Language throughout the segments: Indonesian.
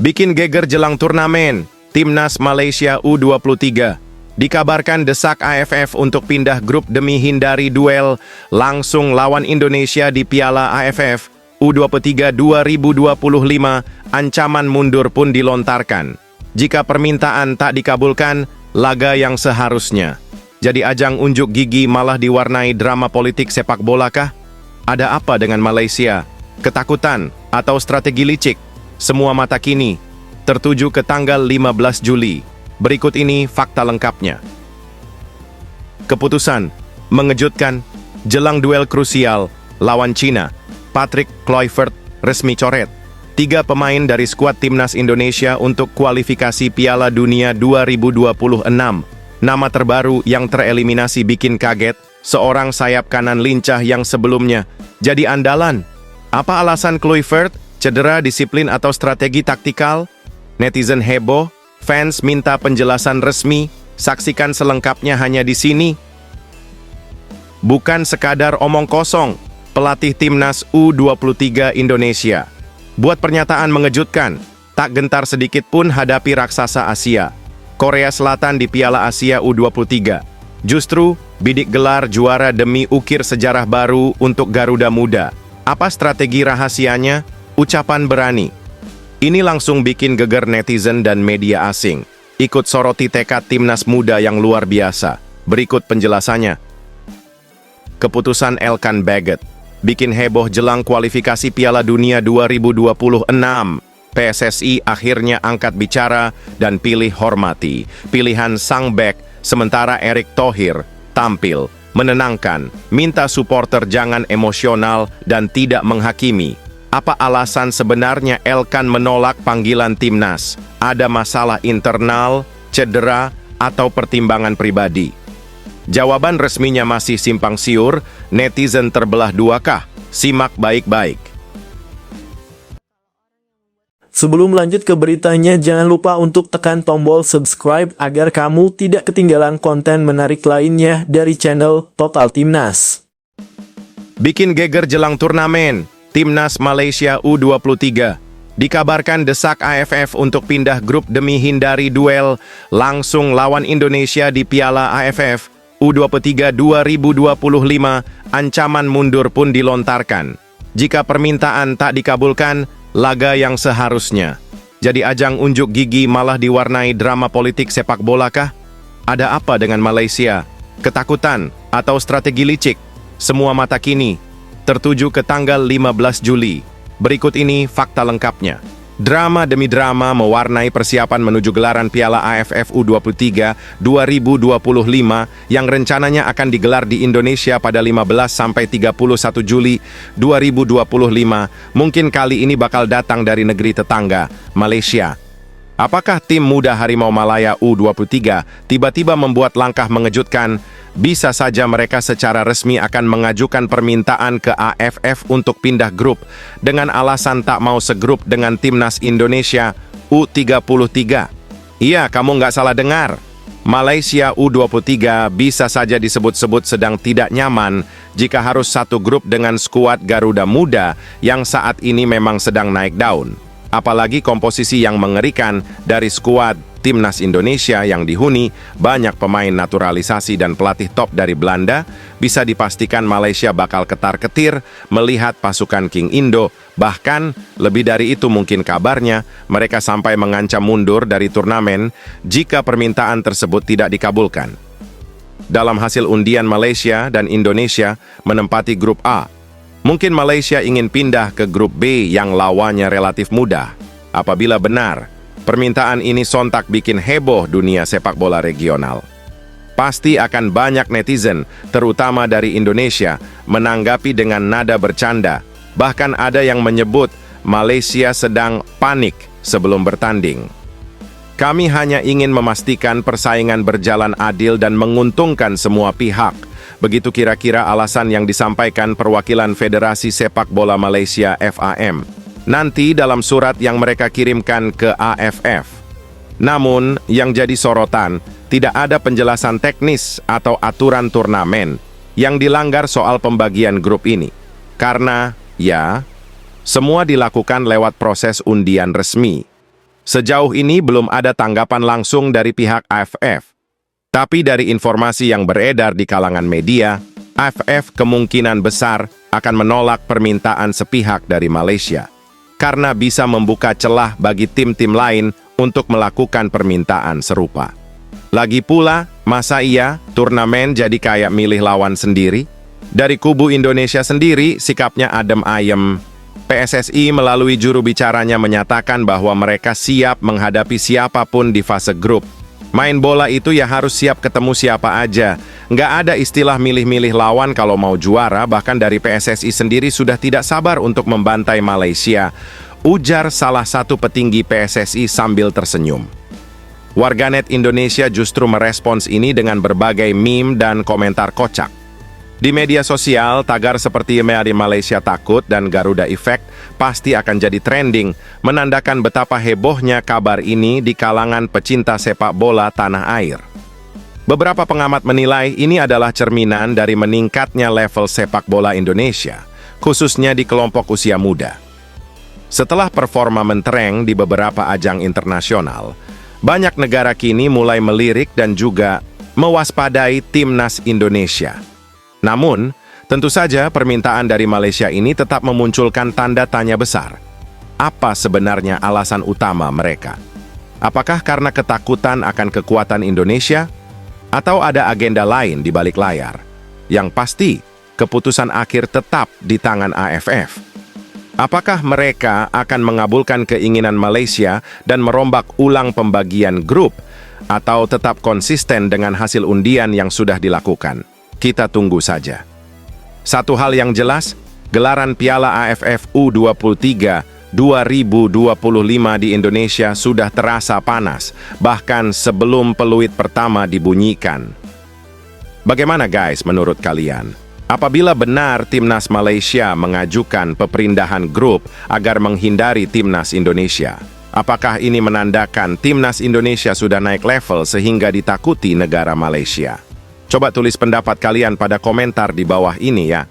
Bikin geger jelang turnamen, Timnas Malaysia U23. Dikabarkan desak AFF untuk pindah grup demi hindari duel langsung lawan Indonesia di Piala AFF U23 2025, ancaman mundur pun dilontarkan. Jika permintaan tak dikabulkan, laga yang seharusnya jadi ajang unjuk gigi malah diwarnai drama politik sepak bola kah? Ada apa dengan Malaysia? Ketakutan atau strategi licik? Semua mata kini tertuju ke tanggal 15 Juli. Berikut ini fakta lengkapnya. Keputusan mengejutkan jelang duel krusial lawan Cina. Patrick Kluivert resmi coret 3 pemain dari skuad Timnas Indonesia untuk kualifikasi Piala Dunia 2026. Nama terbaru yang tereliminasi bikin kaget, seorang sayap kanan lincah yang sebelumnya jadi andalan. Apa alasan Kluivert? Cedera, disiplin, atau strategi taktikal? Netizen heboh, fans minta penjelasan resmi, saksikan selengkapnya hanya di sini. Bukan sekadar omong kosong, pelatih Timnas U23 Indonesia buat pernyataan mengejutkan, tak gentar sedikit pun hadapi raksasa Asia, Korea Selatan di Piala Asia U23. Justru, bidik gelar juara demi ukir sejarah baru untuk Garuda Muda. Apa strategi rahasianya? Ucapan berani. Ini langsung bikin geger netizen dan media asing. Ikut soroti tekad Timnas Muda yang luar biasa. Berikut penjelasannya. Keputusan Elkan Baggett bikin heboh jelang kualifikasi Piala Dunia 2026. PSSI akhirnya angkat bicara dan pilih hormati pilihan sang bek, sementara Erick Thohir tampil menenangkan, minta supporter jangan emosional dan tidak menghakimi. Apa alasan sebenarnya Elkan menolak panggilan Timnas? Ada masalah internal, cedera, atau pertimbangan pribadi? Jawaban resminya masih simpang siur, netizen terbelah dua kah? Simak baik-baik. Sebelum lanjut ke beritanya, jangan lupa untuk tekan tombol subscribe agar kamu tidak ketinggalan konten menarik lainnya dari channel Total Timnas. Bikin geger jelang turnamen, Timnas Malaysia U23. Dikabarkan desak AFF untuk pindah grup demi hindari duel langsung lawan Indonesia di Piala AFF U23 2025, ancaman mundur pun dilontarkan. Jika permintaan tak dikabulkan, laga yang seharusnya jadi ajang unjuk gigi malah diwarnai drama politik sepak bola kah? Ada apa dengan Malaysia? Ketakutan atau strategi licik? Semua mata kini tertuju ke tanggal 15 Juli. Berikut ini fakta lengkapnya. Drama demi drama mewarnai persiapan menuju gelaran Piala AFF U23 2025 yang rencananya akan digelar di Indonesia pada 15 sampai 31 Juli 2025. Mungkin kali ini bakal datang dari negeri tetangga, Malaysia. Apakah tim muda Harimau Malaya U23 tiba-tiba membuat langkah mengejutkan? Bisa saja mereka secara resmi akan mengajukan permintaan ke AFF untuk pindah grup dengan alasan tak mau segrup dengan Timnas Indonesia U33. Iya, kamu nggak salah dengar. Malaysia U23 bisa saja disebut-sebut sedang tidak nyaman jika harus satu grup dengan skuad Garuda Muda yang saat ini memang sedang naik daun. Apalagi komposisi yang mengerikan dari skuad Timnas Indonesia yang dihuni banyak pemain naturalisasi dan pelatih top dari Belanda, bisa dipastikan Malaysia bakal ketar-ketir melihat pasukan King Indo. Bahkan lebih dari itu mungkin kabarnya mereka sampai mengancam mundur dari turnamen jika permintaan tersebut tidak dikabulkan. Dalam hasil undian, Malaysia dan Indonesia menempati grup A. Mungkin Malaysia ingin pindah ke grup B yang lawannya relatif mudah. Apabila benar, permintaan ini sontak bikin heboh dunia sepak bola regional. Pasti akan banyak netizen, terutama dari Indonesia, menanggapi dengan nada bercanda. Bahkan ada yang menyebut Malaysia sedang panik sebelum bertanding. Kami hanya ingin memastikan persaingan berjalan adil dan menguntungkan semua pihak. Begitu kira-kira alasan yang disampaikan perwakilan Federasi Sepak Bola Malaysia FAM nanti dalam surat yang mereka kirimkan ke AFF. Namun, yang jadi sorotan, tidak ada penjelasan teknis atau aturan turnamen yang dilanggar soal pembagian grup ini. Karena, ya, semua dilakukan lewat proses undian resmi. Sejauh ini belum ada tanggapan langsung dari pihak AFF. Tapi dari informasi yang beredar di kalangan media, AFF kemungkinan besar akan menolak permintaan sepihak dari Malaysia, karena bisa membuka celah bagi tim-tim lain untuk melakukan permintaan serupa. Lagi pula, masa iya turnamen jadi kayak milih lawan sendiri? Dari kubu Indonesia sendiri, sikapnya adem ayem. PSSI melalui juru bicaranya menyatakan bahwa mereka siap menghadapi siapapun di fase grup. Main bola itu ya harus siap ketemu siapa aja. Nggak ada istilah milih-milih lawan kalau mau juara, bahkan dari PSSI sendiri sudah tidak sabar untuk membantai Malaysia, ujar salah satu petinggi PSSI sambil tersenyum. Warganet Indonesia justru merespons ini dengan berbagai meme dan komentar kocak. Di media sosial, tagar seperti Made in Malaysia takut dan Garuda Effect pasti akan jadi trending, menandakan betapa hebohnya kabar ini di kalangan pecinta sepak bola tanah air. Beberapa pengamat menilai ini adalah cerminan dari meningkatnya level sepak bola Indonesia, khususnya di kelompok usia muda. Setelah performa mentereng di beberapa ajang internasional, banyak negara kini mulai melirik dan juga mewaspadai timnas Indonesia. Namun, tentu saja permintaan dari Malaysia ini tetap memunculkan tanda tanya besar. Apa sebenarnya alasan utama mereka? Apakah karena ketakutan akan kekuatan Indonesia? Atau ada agenda lain di balik layar? Yang pasti, keputusan akhir tetap di tangan AFF. Apakah mereka akan mengabulkan keinginan Malaysia dan merombak ulang pembagian grup? Atau tetap konsisten dengan hasil undian yang sudah dilakukan? Kita tunggu saja. Satu hal yang jelas, gelaran Piala AFF U23 2025 di Indonesia sudah terasa panas, bahkan sebelum peluit pertama dibunyikan. Bagaimana guys menurut kalian? Apabila benar timnas Malaysia mengajukan peperindahan grup agar menghindari timnas Indonesia, apakah ini menandakan timnas Indonesia sudah naik level sehingga ditakuti negara Malaysia? Coba tulis pendapat kalian pada komentar di bawah ini ya.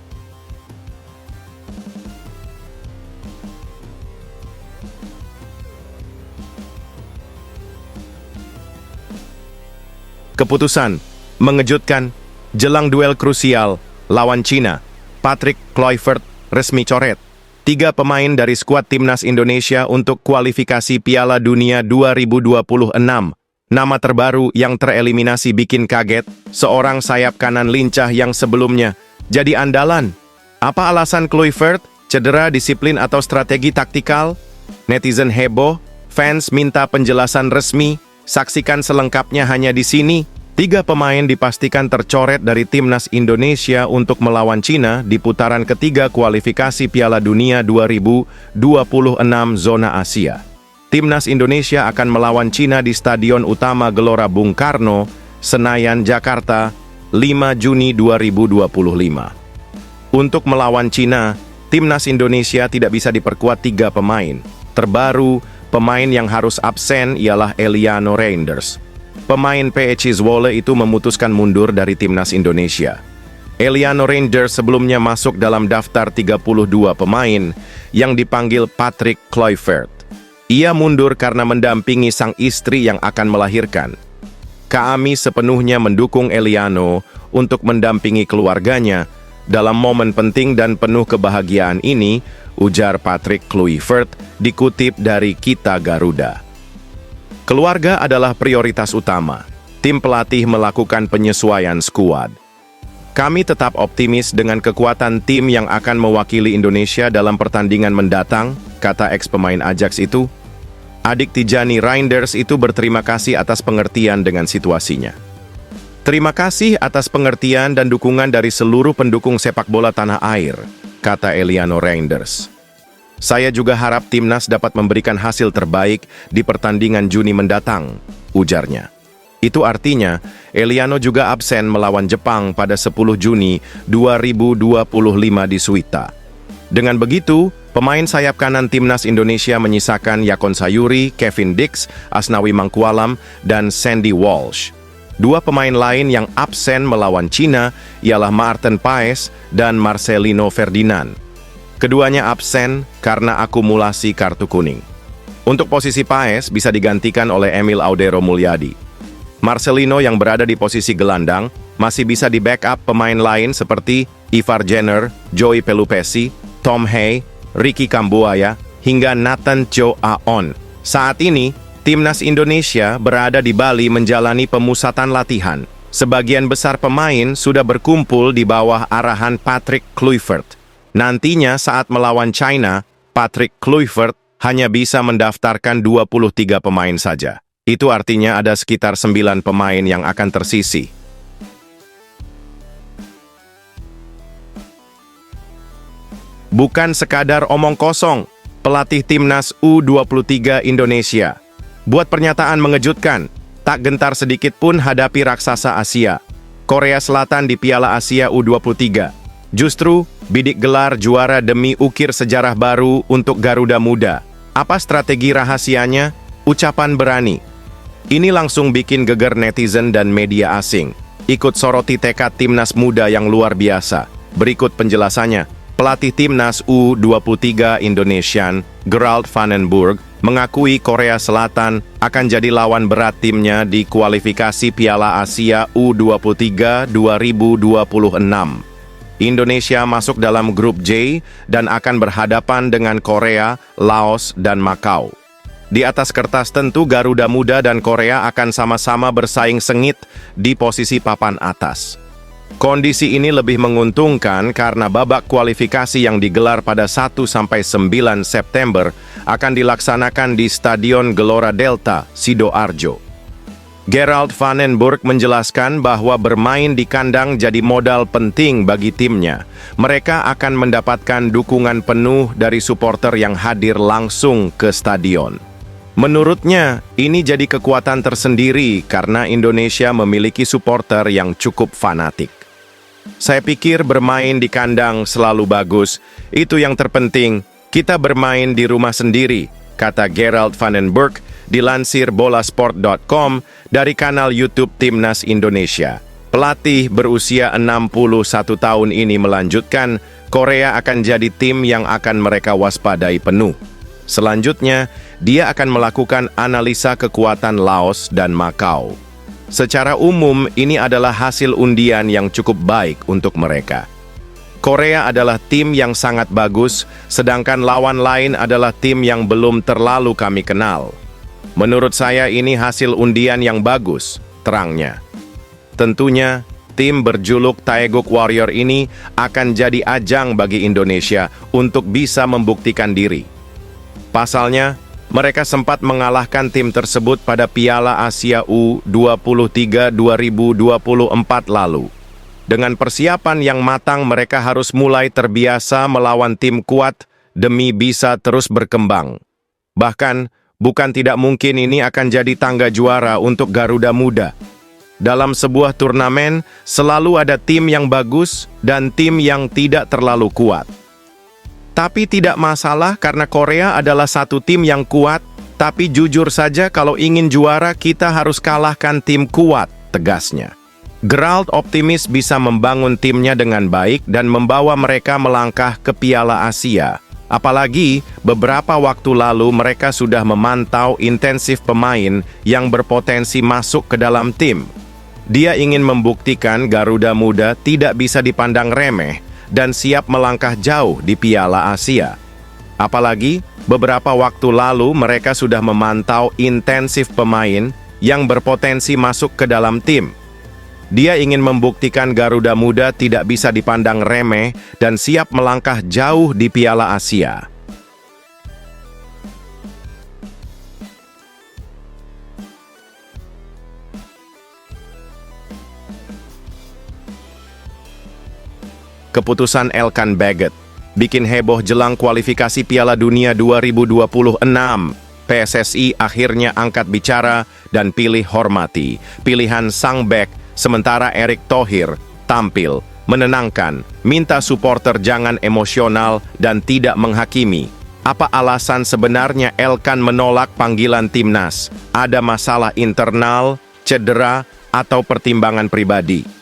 Keputusan mengejutkan jelang duel krusial lawan Cina. Patrick Kluivert resmi coret 3 pemain dari skuad timnas Indonesia untuk kualifikasi Piala Dunia 2026. Nama terbaru yang tereliminasi bikin kaget, seorang sayap kanan lincah yang sebelumnya jadi andalan. Apa alasan Kluivert? Cedera, disiplin, atau strategi taktikal? Netizen heboh, fans minta penjelasan resmi, saksikan selengkapnya hanya di sini. 3 pemain dipastikan tercoret dari timnas Indonesia untuk melawan Cina di putaran ketiga kualifikasi Piala Dunia 2026 zona Asia. Timnas Indonesia akan melawan Cina di Stadion Utama Gelora Bung Karno, Senayan, Jakarta, 5 Juni 2025. Untuk melawan Cina, Timnas Indonesia tidak bisa diperkuat 3 pemain. Terbaru, pemain yang harus absen ialah Eliano Reinders. Pemain PEC Zwolle itu memutuskan mundur dari Timnas Indonesia. Eliano Reinders sebelumnya masuk dalam daftar 32 pemain yang dipanggil Patrick Kluivert. Ia mundur karena mendampingi sang istri yang akan melahirkan. Kami sepenuhnya mendukung Eliano untuk mendampingi keluarganya dalam momen penting dan penuh kebahagiaan ini, ujar Patrick Kluivert dikutip dari Kita Garuda. Keluarga adalah prioritas utama. Tim pelatih melakukan penyesuaian skuad. Kami tetap optimis dengan kekuatan tim yang akan mewakili Indonesia dalam pertandingan mendatang, kata ex-pemain Ajax itu. Adik Tijani Reinders itu berterima kasih atas pengertian dengan situasinya. Terima kasih atas pengertian dan dukungan dari seluruh pendukung sepak bola tanah air, kata Eliano Reinders. Saya juga harap timnas dapat memberikan hasil terbaik di pertandingan Juni mendatang, ujarnya. Itu artinya, Eliano juga absen melawan Jepang pada 10 Juni 2025 di Suita. Dengan begitu, pemain sayap kanan timnas Indonesia menyisakan Yakon Sayuri, Kevin Dix, Asnawi Mangkualam, dan Sandy Walsh. 2 pemain lain yang absen melawan Cina ialah Maarten Paes dan Marcelino Ferdinand. Keduanya absen karena akumulasi kartu kuning. Untuk posisi Paes bisa digantikan oleh Emil Audero Mulyadi. Marcelino yang berada di posisi gelandang masih bisa di-backup pemain lain seperti Ivar Jenner, Joey Pelupesi, Tom Hay, Ricky Kambuaya, hingga Nathan Cho Aon. Saat ini, Timnas Indonesia berada di Bali menjalani pemusatan latihan. Sebagian besar pemain sudah berkumpul di bawah arahan Patrick Kluivert. Nantinya saat melawan China, Patrick Kluivert hanya bisa mendaftarkan 23 pemain saja. Itu artinya ada sekitar 9 pemain yang akan tersisih. Bukan sekadar omong kosong, pelatih Timnas U23 Indonesia buat pernyataan mengejutkan, tak gentar sedikit pun hadapi raksasa Asia, Korea Selatan di Piala Asia U23. Justru, bidik gelar juara demi ukir sejarah baru untuk Garuda Muda. Apa strategi rahasianya? Ucapan berani. Ini langsung bikin geger netizen dan media asing. Ikut soroti tekad Timnas Muda yang luar biasa. Berikut penjelasannya. Pelatih Timnas U23 Indonesian, Gerald van den Burg, mengakui Korea Selatan akan jadi lawan berat timnya di kualifikasi Piala Asia U23 2026. Indonesia masuk dalam grup J dan akan berhadapan dengan Korea, Laos, dan Macau. Di atas kertas tentu Garuda Muda dan Korea akan sama-sama bersaing sengit di posisi papan atas. Kondisi ini lebih menguntungkan karena babak kualifikasi yang digelar pada 1-9 September akan dilaksanakan di Stadion Gelora Delta, Sidoarjo. Gerald van den Burg menjelaskan bahwa bermain di kandang jadi modal penting bagi timnya. Mereka akan mendapatkan dukungan penuh dari supporter yang hadir langsung ke stadion. Menurutnya, ini jadi kekuatan tersendiri karena Indonesia memiliki supporter yang cukup fanatik. Saya pikir bermain di kandang selalu bagus. Itu yang terpenting, kita bermain di rumah sendiri, kata Gerald van den Burg, dilansir bolasport.com dari kanal YouTube Timnas Indonesia. Pelatih berusia 61 tahun ini melanjutkan, Korea akan jadi tim yang akan mereka waspadai penuh. Selanjutnya, dia akan melakukan analisa kekuatan Laos dan Macau. Secara umum, ini adalah hasil undian yang cukup baik untuk mereka. Korea adalah tim yang sangat bagus, sedangkan lawan lain adalah tim yang belum terlalu kami kenal. Menurut saya ini hasil undian yang bagus, terangnya. Tentunya, tim berjuluk Taeguk Warrior ini akan jadi ajang bagi Indonesia untuk bisa membuktikan diri. Pasalnya, mereka sempat mengalahkan tim tersebut pada Piala Asia U23 2024 lalu. Dengan persiapan yang matang, mereka harus mulai terbiasa melawan tim kuat demi bisa terus berkembang. Bahkan, bukan tidak mungkin ini akan jadi tangga juara untuk Garuda Muda. Dalam sebuah turnamen, selalu ada tim yang bagus dan tim yang tidak terlalu kuat. Tapi tidak masalah karena Korea adalah satu tim yang kuat, tapi jujur saja kalau ingin juara kita harus kalahkan tim kuat, tegasnya. Gerald optimis bisa membangun timnya dengan baik dan membawa mereka melangkah ke Piala Asia. Apalagi beberapa waktu lalu mereka sudah memantau intensif pemain yang berpotensi masuk ke dalam tim. Dia ingin membuktikan Garuda Muda tidak bisa dipandang remeh dan siap melangkah jauh di Piala Asia. Apalagi, beberapa waktu lalu mereka sudah memantau intensif pemain yang berpotensi masuk ke dalam tim. Dia ingin membuktikan Garuda Muda tidak bisa dipandang remeh dan siap melangkah jauh di Piala Asia. Keputusan Elkan Baggett bikin heboh jelang kualifikasi Piala Dunia 2026. PSSI akhirnya angkat bicara dan pilih hormati pilihan sang bek, sementara Erick Thohir tampil menenangkan, minta supporter jangan emosional dan tidak menghakimi. Apa alasan sebenarnya Elkan menolak panggilan timnas? Ada masalah internal, cedera, atau pertimbangan pribadi?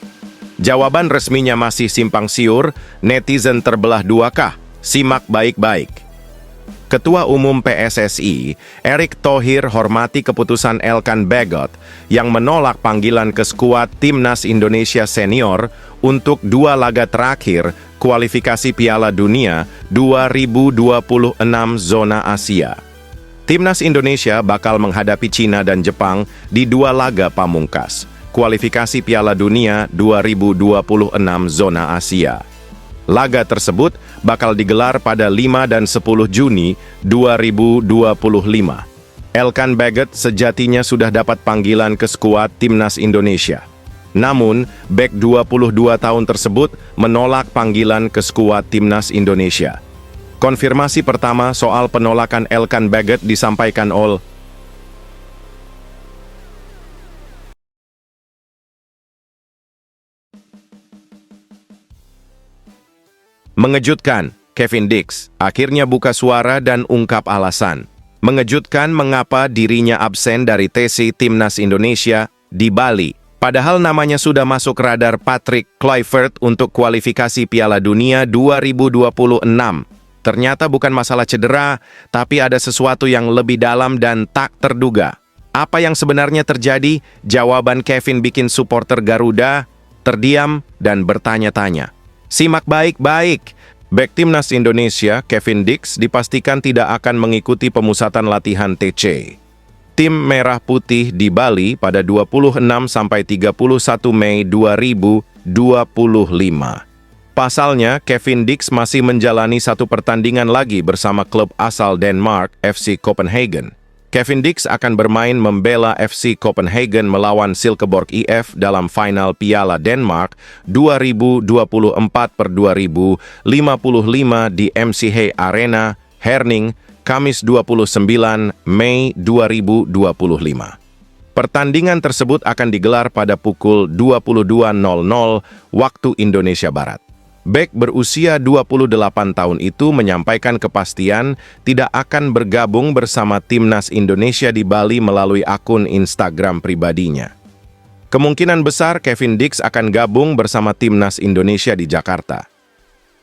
Jawaban resminya masih simpang siur, netizen terbelah dua kah? Simak baik-baik. Ketua Umum PSSI, Erick Thohir, hormati keputusan Elkan Bagot yang menolak panggilan ke skuad Timnas Indonesia Senior untuk 2 laga terakhir kualifikasi Piala Dunia 2026 zona Asia. Timnas Indonesia bakal menghadapi Cina dan Jepang di 2 laga pamungkas kualifikasi Piala Dunia 2026 zona Asia. Laga tersebut bakal digelar pada 5 dan 10 Juni 2025. Elkan Bagot sejatinya sudah dapat panggilan ke skuad Timnas Indonesia. Namun, bek 22 tahun tersebut menolak panggilan ke skuad Timnas Indonesia. Konfirmasi pertama soal penolakan Elkan Bagot disampaikan oleh mengejutkan, Kevin Dix akhirnya buka suara dan ungkap alasan. Mengejutkan mengapa dirinya absen dari TC Timnas Indonesia di Bali. Padahal namanya sudah masuk radar Patrick Kluivert untuk kualifikasi Piala Dunia 2026. Ternyata bukan masalah cedera, tapi ada sesuatu yang lebih dalam dan tak terduga. Apa yang sebenarnya terjadi? Jawaban Kevin bikin supporter Garuda terdiam dan bertanya-tanya. Simak baik-baik. Bek Timnas Indonesia, Kevin Dix, dipastikan tidak akan mengikuti pemusatan latihan TC Tim Merah Putih di Bali pada 26 sampai 31 Mei 2025. Pasalnya, Kevin Dix masih menjalani 1 pertandingan lagi bersama klub asal Denmark, FC Copenhagen. Kevin Dix akan bermain membela FC Copenhagen melawan Silkeborg IF dalam final Piala Denmark 2024/2055 di MCH Arena, Herning, Kamis 29 Mei 2025. Pertandingan tersebut akan digelar pada pukul 22.00 waktu Indonesia Barat. Bek berusia 28 tahun itu menyampaikan kepastian tidak akan bergabung bersama Timnas Indonesia di Bali melalui akun Instagram pribadinya. Kemungkinan besar Kevin Dix akan gabung bersama Timnas Indonesia di Jakarta.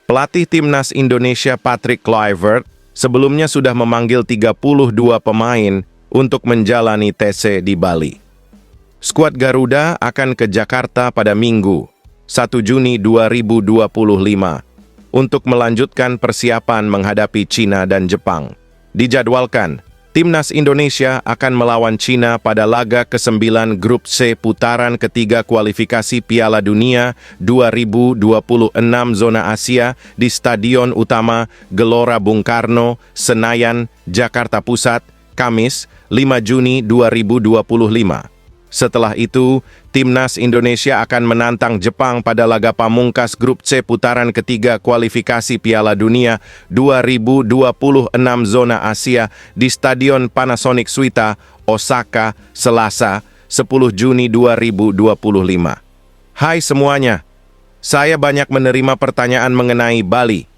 Pelatih Timnas Indonesia Patrick Kluivert sebelumnya sudah memanggil 32 pemain untuk menjalani TC di Bali. Skuad Garuda akan ke Jakarta pada Minggu 1 Juni 2025 untuk melanjutkan persiapan menghadapi Cina dan Jepang. Dijadwalkan, Timnas Indonesia akan melawan Cina pada laga ke-9 Grup C putaran ketiga kualifikasi Piala Dunia 2026 zona Asia di Stadion Utama Gelora Bung Karno, Senayan, Jakarta Pusat, Kamis 5 Juni 2025. Setelah itu, Timnas Indonesia akan menantang Jepang pada laga pamungkas Grup C putaran ketiga kualifikasi Piala Dunia 2026 zona Asia di Stadion Panasonic Suita, Osaka, Selasa, 10 Juni 2025. Hai semuanya, saya banyak menerima pertanyaan mengenai Bali.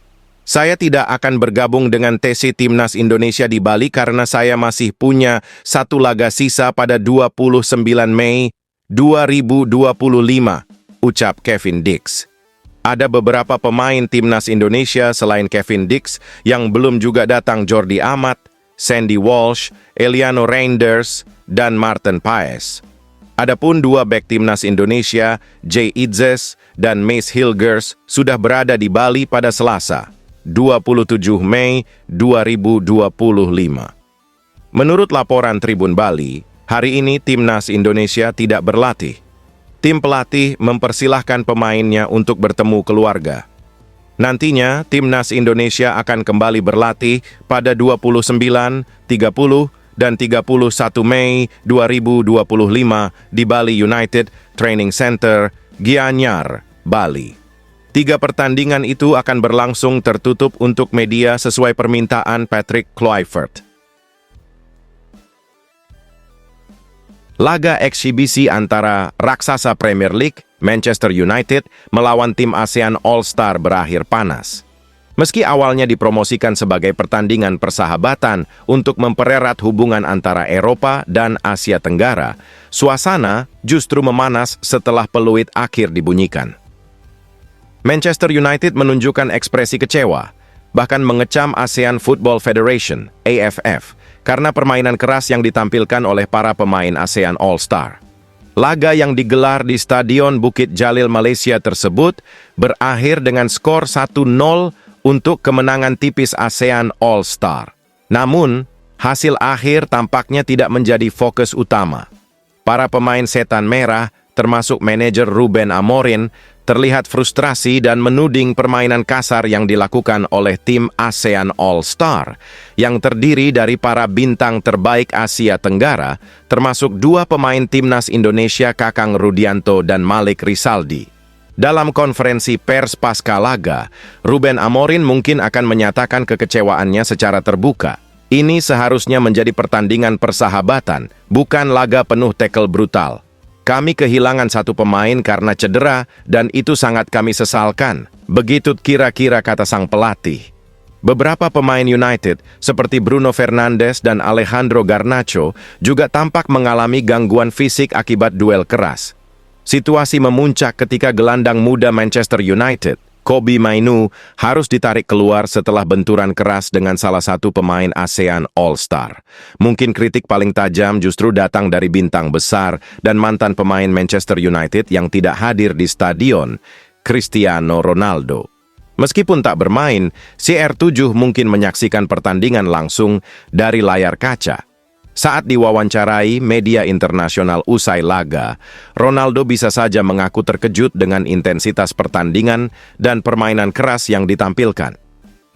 Saya tidak akan bergabung dengan TC Timnas Indonesia di Bali karena saya masih punya 1 laga sisa pada 29 Mei 2025, ucap Kevin Dix. Ada beberapa pemain Timnas Indonesia selain Kevin Dix yang belum juga datang: Jordi Amat, Sandy Walsh, Eliano Reinders, dan Martin Paes. Adapun 2 bek Timnas Indonesia, Jay Idzes dan Mace Hilgers, sudah berada di Bali pada Selasa, 27 Mei 2025. Menurut laporan Tribun Bali, hari ini Timnas Indonesia tidak berlatih. Tim pelatih mempersilahkan pemainnya untuk bertemu keluarga. Nantinya, Timnas Indonesia akan kembali berlatih pada 29, 30, dan 31 Mei 2025 di Bali United Training Center, Gianyar, Bali. 3 pertandingan itu akan berlangsung tertutup untuk media sesuai permintaan Patrick Kluivert. Laga eksibisi antara raksasa Premier League, Manchester United, melawan tim ASEAN All-Star berakhir panas. Meski awalnya dipromosikan sebagai pertandingan persahabatan untuk mempererat hubungan antara Eropa dan Asia Tenggara, suasana justru memanas setelah peluit akhir dibunyikan. Manchester United menunjukkan ekspresi kecewa. bahkan mengecam ASEAN Football Federation, AFF, karena permainan keras yang ditampilkan oleh para pemain ASEAN All-Star. Laga yang digelar di Stadion Bukit Jalil Malaysia tersebut berakhir dengan skor 1-0 untuk kemenangan tipis ASEAN All-Star. Namun, hasil akhir tampaknya tidak menjadi fokus utama. Para pemain Setan Merah, termasuk manajer Ruben Amorim, terlihat frustrasi dan menuding permainan kasar yang dilakukan oleh tim ASEAN All-Star, yang terdiri dari para bintang terbaik Asia Tenggara, termasuk dua pemain timnas Indonesia Kakang Rudianto dan Malik Rizaldi. Dalam konferensi pers pasca laga, Ruben Amorim mungkin akan menyatakan kekecewaannya secara terbuka. Ini seharusnya menjadi pertandingan persahabatan, bukan laga penuh tackle brutal. Kami kehilangan satu pemain karena cedera dan itu sangat kami sesalkan. Begitu kira-kira kata sang pelatih. Beberapa pemain United seperti Bruno Fernandes dan Alejandro Garnacho juga tampak mengalami gangguan fisik akibat duel keras. Situasi memuncak ketika gelandang muda Manchester United, Kobbie Mainoo, harus ditarik keluar setelah benturan keras dengan salah satu pemain ASEAN All-Star. Mungkin kritik paling tajam justru datang dari bintang besar dan mantan pemain Manchester United yang tidak hadir di stadion, Cristiano Ronaldo. Meskipun tak bermain, CR7 mungkin menyaksikan pertandingan langsung dari layar kaca. Saat diwawancarai media internasional usai laga, Ronaldo bisa saja mengaku terkejut dengan intensitas pertandingan dan permainan keras yang ditampilkan.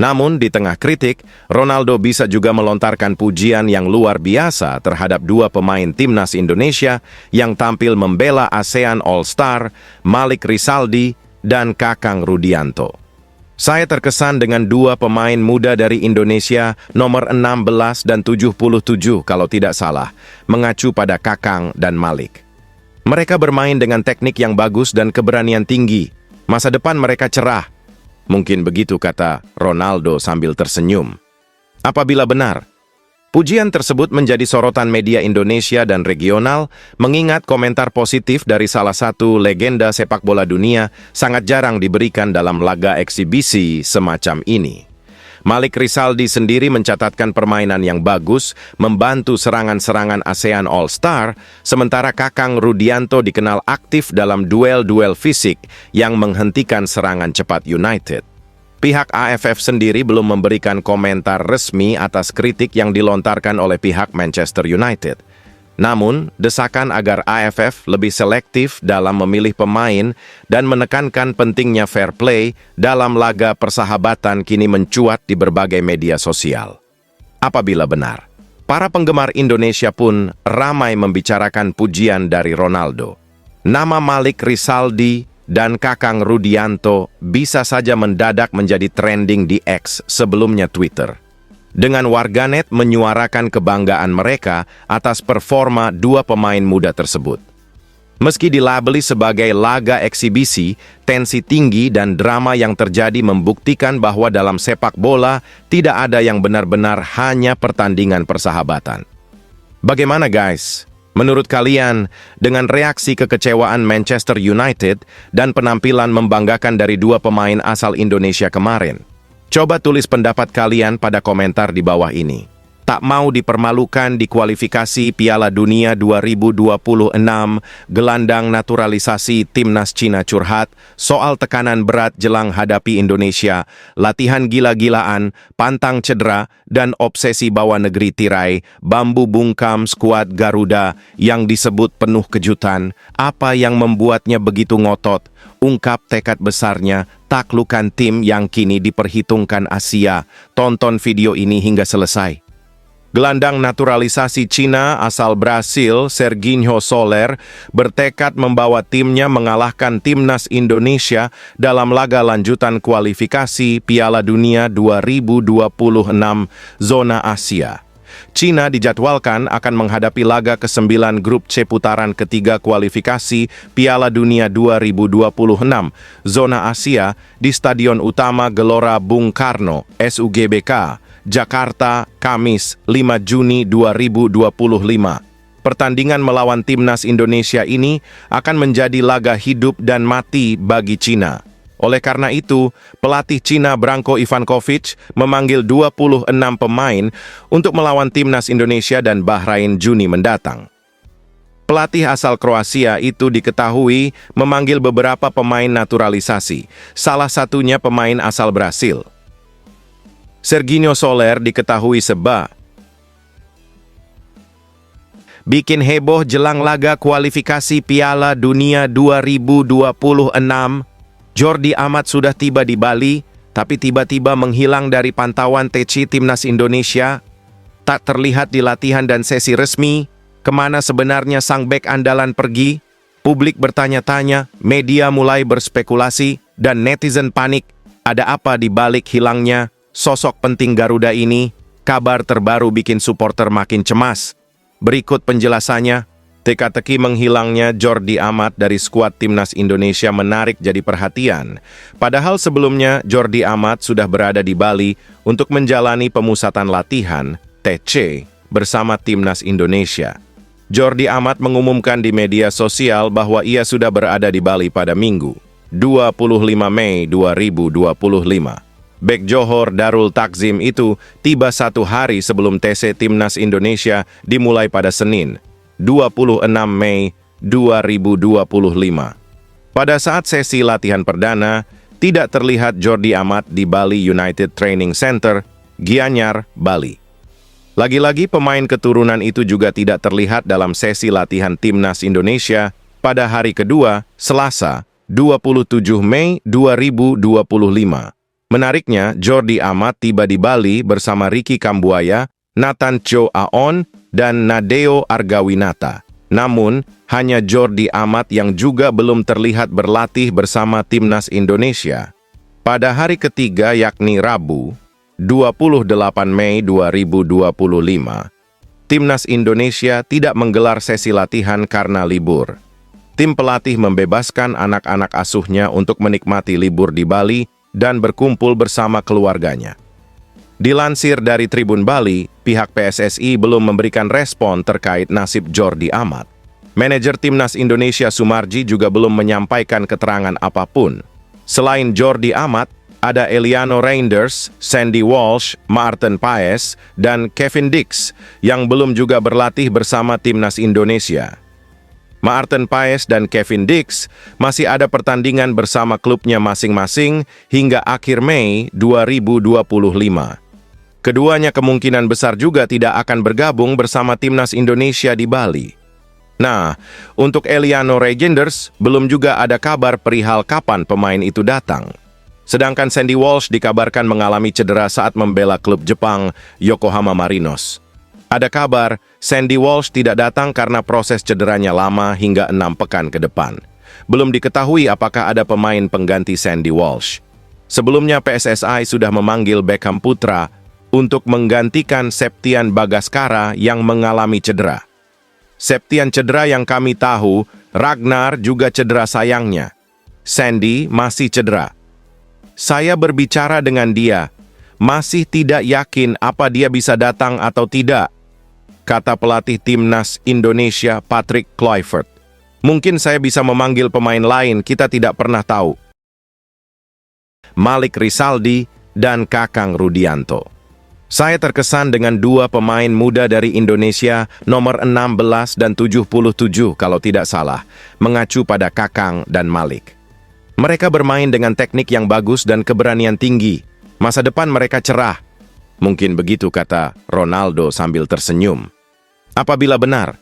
Namun, di tengah kritik, Ronaldo bisa juga melontarkan pujian yang luar biasa terhadap dua pemain timnas Indonesia yang tampil membela ASEAN All-Star, Malik Rizaldi dan Kakang Rudianto. Saya terkesan dengan dua pemain muda dari Indonesia, nomor 16 dan 77 kalau tidak salah, mengacu pada Kakang dan Malik. Mereka bermain dengan teknik yang bagus dan keberanian tinggi. Masa depan mereka cerah. Mungkin begitu kata Ronaldo sambil tersenyum. Apabila benar, pujian tersebut menjadi sorotan media Indonesia dan regional, mengingat komentar positif dari salah satu legenda sepak bola dunia sangat jarang diberikan dalam laga eksibisi semacam ini. Malik Rizaldi sendiri mencatatkan permainan yang bagus, membantu serangan-serangan ASEAN All-Star, sementara Kakang Rudianto dikenal aktif dalam duel-duel fisik yang menghentikan serangan cepat United. Pihak AFF sendiri belum memberikan komentar resmi atas kritik yang dilontarkan oleh pihak Manchester United. Namun, desakan agar AFF lebih selektif dalam memilih pemain dan menekankan pentingnya fair play dalam laga persahabatan kini mencuat di berbagai media sosial. Apabila benar, para penggemar Indonesia pun ramai membicarakan pujian dari Ronaldo. Nama Malik Rizaldi dan Kakang Rudianto bisa saja mendadak menjadi trending di X, sebelumnya Twitter. Dengan warganet menyuarakan kebanggaan mereka atas performa dua pemain muda tersebut. Meski dilabeli sebagai laga eksibisi, tensi tinggi dan drama yang terjadi membuktikan bahwa dalam sepak bola tidak ada yang benar-benar hanya pertandingan persahabatan. Bagaimana guys? Menurut kalian, dengan reaksi kekecewaan Manchester United dan penampilan membanggakan dari dua pemain asal Indonesia kemarin, coba tulis pendapat kalian pada komentar di bawah ini. Tak mau dipermalukan di kualifikasi Piala Dunia 2026, gelandang naturalisasi Timnas Cina curhat soal tekanan berat jelang hadapi Indonesia, latihan gila-gilaan, pantang cedera, dan obsesi bawa negeri tirai, bambu bungkam skuad Garuda yang disebut penuh kejutan. Apa yang membuatnya begitu ngotot? Ungkap tekad besarnya, taklukan tim yang kini diperhitungkan Asia. Tonton video ini hingga selesai. Gelandang naturalisasi Cina asal Brasil, Serginho Soler, bertekad membawa timnya mengalahkan timnas Indonesia dalam laga lanjutan kualifikasi Piala Dunia 2026 zona Asia. Cina dijadwalkan akan menghadapi laga ke-9 grup C putaran ketiga kualifikasi Piala Dunia 2026 zona Asia di Stadion Utama Gelora Bung Karno, SUGBK, Jakarta, Kamis 5 Juni 2025. Pertandingan melawan timnas Indonesia ini akan menjadi laga hidup dan mati bagi Cina. Oleh karena itu, pelatih Cina Branko Ivankovic memanggil 26 pemain untuk melawan timnas Indonesia dan Bahrain Juni mendatang. Pelatih asal Kroasia itu diketahui memanggil beberapa pemain naturalisasi, salah satunya pemain asal Brasil. Serginho Soler diketahui bikin heboh jelang laga kualifikasi Piala Dunia 2026. Jordi Amat sudah tiba di Bali, tapi tiba-tiba menghilang dari pantauan TC Timnas Indonesia. Tak terlihat di latihan dan sesi resmi. Kemana sebenarnya sang bek andalan pergi? Publik bertanya-tanya, media mulai berspekulasi, dan netizen panik. Ada apa di balik hilangnya sosok penting Garuda ini? Kabar terbaru bikin supporter makin cemas. Berikut penjelasannya. Teka-teki menghilangnya Jordi Amat dari skuad Timnas Indonesia menarik jadi perhatian. Padahal sebelumnya Jordi Amat sudah berada di Bali untuk menjalani pemusatan latihan TC bersama Timnas Indonesia. Jordi Amat mengumumkan di media sosial bahwa ia sudah berada di Bali pada Minggu, 25 Mei 2025. Bek Johor Darul Takzim itu tiba 1 hari sebelum TC Timnas Indonesia dimulai pada Senin, 26 Mei 2025. Pada saat sesi latihan perdana, tidak terlihat Jordi Amat di Bali United Training Center, Gianyar, Bali. Lagi-lagi pemain keturunan itu juga tidak terlihat dalam sesi latihan Timnas Indonesia pada hari kedua, Selasa, 27 Mei 2025. Menariknya, Jordi Amat tiba di Bali bersama Ricky Kambuaya, Nathan Cho Aon, dan Nadeo Argawinata. Namun, hanya Jordi Amat yang juga belum terlihat berlatih bersama Timnas Indonesia. Pada hari ketiga yakni Rabu, 28 Mei 2025, Timnas Indonesia tidak menggelar sesi latihan karena libur. Tim pelatih membebaskan anak-anak asuhnya untuk menikmati libur di Bali dan berkumpul bersama keluarganya. Dilansir dari Tribun Bali, pihak PSSI belum memberikan respon terkait nasib Jordi Amat. Manajer Timnas Indonesia Sumarji juga belum menyampaikan keterangan apapun. Selain Jordi Amat, ada Eliano Reinders, Sandy Walsh, Maarten Paes, dan Kevin Dix yang belum juga berlatih bersama Timnas Indonesia. Maarten Paes dan Kevin Dix masih ada pertandingan bersama klubnya masing-masing hingga akhir Mei 2025. Keduanya kemungkinan besar juga tidak akan bergabung bersama Timnas Indonesia di Bali. Nah, untuk Eliano Reinders, belum juga ada kabar perihal kapan pemain itu datang. Sedangkan Sandy Walsh dikabarkan mengalami cedera saat membela klub Jepang, Yokohama Marinos. Ada kabar, Sandy Walsh tidak datang karena proses cederanya lama hingga 6 pekan ke depan. Belum diketahui apakah ada pemain pengganti Sandy Walsh. Sebelumnya PSSI sudah memanggil Beckham Putra untuk menggantikan Septian Bagaskara yang mengalami cedera. Septian cedera yang kami tahu, Ragnar juga cedera sayangnya. Sandy masih cedera. Saya berbicara dengan dia, masih tidak yakin apa dia bisa datang atau tidak, kata pelatih Timnas Indonesia Patrick Kluivert. Mungkin saya bisa memanggil pemain lain, kita tidak pernah tahu. Malik Rizaldi dan Kakang Rudianto. Saya terkesan dengan dua pemain muda dari Indonesia, nomor 16 dan 77 kalau tidak salah, mengacu pada Kakang dan Malik. Mereka bermain dengan teknik yang bagus dan keberanian tinggi. Masa depan mereka cerah. Mungkin begitu kata Ronaldo sambil tersenyum. Apabila benar,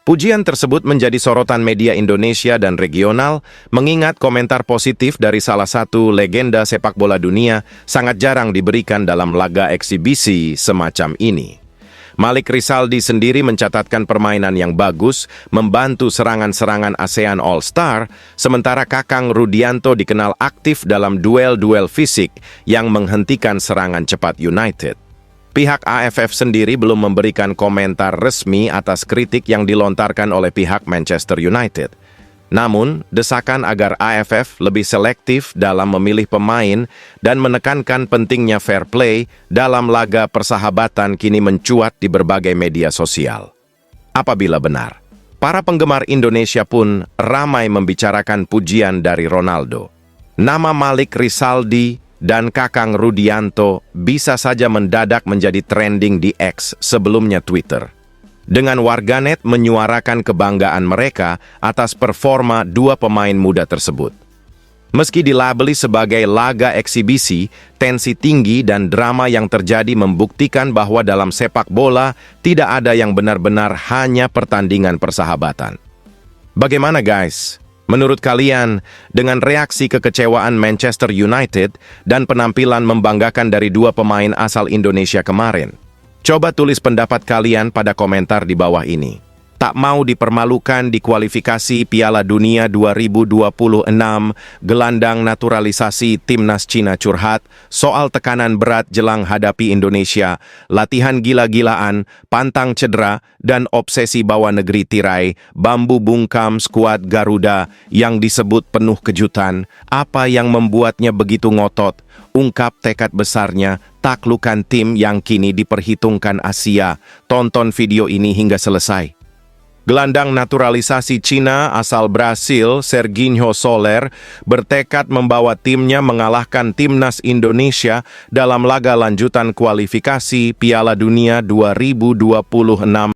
pujian tersebut menjadi sorotan media Indonesia dan regional, mengingat komentar positif dari salah satu legenda sepak bola dunia sangat jarang diberikan dalam laga eksibisi semacam ini. Malik Rizaldi sendiri mencatatkan permainan yang bagus, membantu serangan-serangan ASEAN All-Star, sementara Kakang Rudianto dikenal aktif dalam duel-duel fisik yang menghentikan serangan cepat United. Pihak AFF sendiri belum memberikan komentar resmi atas kritik yang dilontarkan oleh pihak Manchester United. Namun, desakan agar AFF lebih selektif dalam memilih pemain dan menekankan pentingnya fair play dalam laga persahabatan kini mencuat di berbagai media sosial. Apabila benar, para penggemar Indonesia pun ramai membicarakan pujian dari Ronaldo. Nama Malik Rizaldi dan Kakang Rudianto bisa saja mendadak menjadi trending di X, sebelumnya Twitter. Dengan warganet menyuarakan kebanggaan mereka atas performa dua pemain muda tersebut. Meski dilabeli sebagai laga eksibisi, tensi tinggi dan drama yang terjadi membuktikan bahwa dalam sepak bola tidak ada yang benar-benar hanya pertandingan persahabatan. Bagaimana guys? Menurut kalian, dengan reaksi kekecewaan Manchester United dan penampilan membanggakan dari dua pemain asal Indonesia kemarin? Coba tulis pendapat kalian pada komentar di bawah ini. Tak mau dipermalukan di kualifikasi Piala Dunia 2026, gelandang naturalisasi Timnas Cina curhat soal tekanan berat jelang hadapi Indonesia, latihan gila-gilaan, pantang cedera, dan obsesi bawa negeri tirai, bambu bungkam skuad Garuda yang disebut penuh kejutan. Apa yang membuatnya begitu ngotot? Ungkap tekad besarnya, taklukan tim yang kini diperhitungkan Asia. Tonton video ini hingga selesai. Gelandang naturalisasi Cina asal Brasil, Serginho Soler, bertekad membawa timnya mengalahkan Timnas Indonesia dalam laga lanjutan kualifikasi Piala Dunia 2026.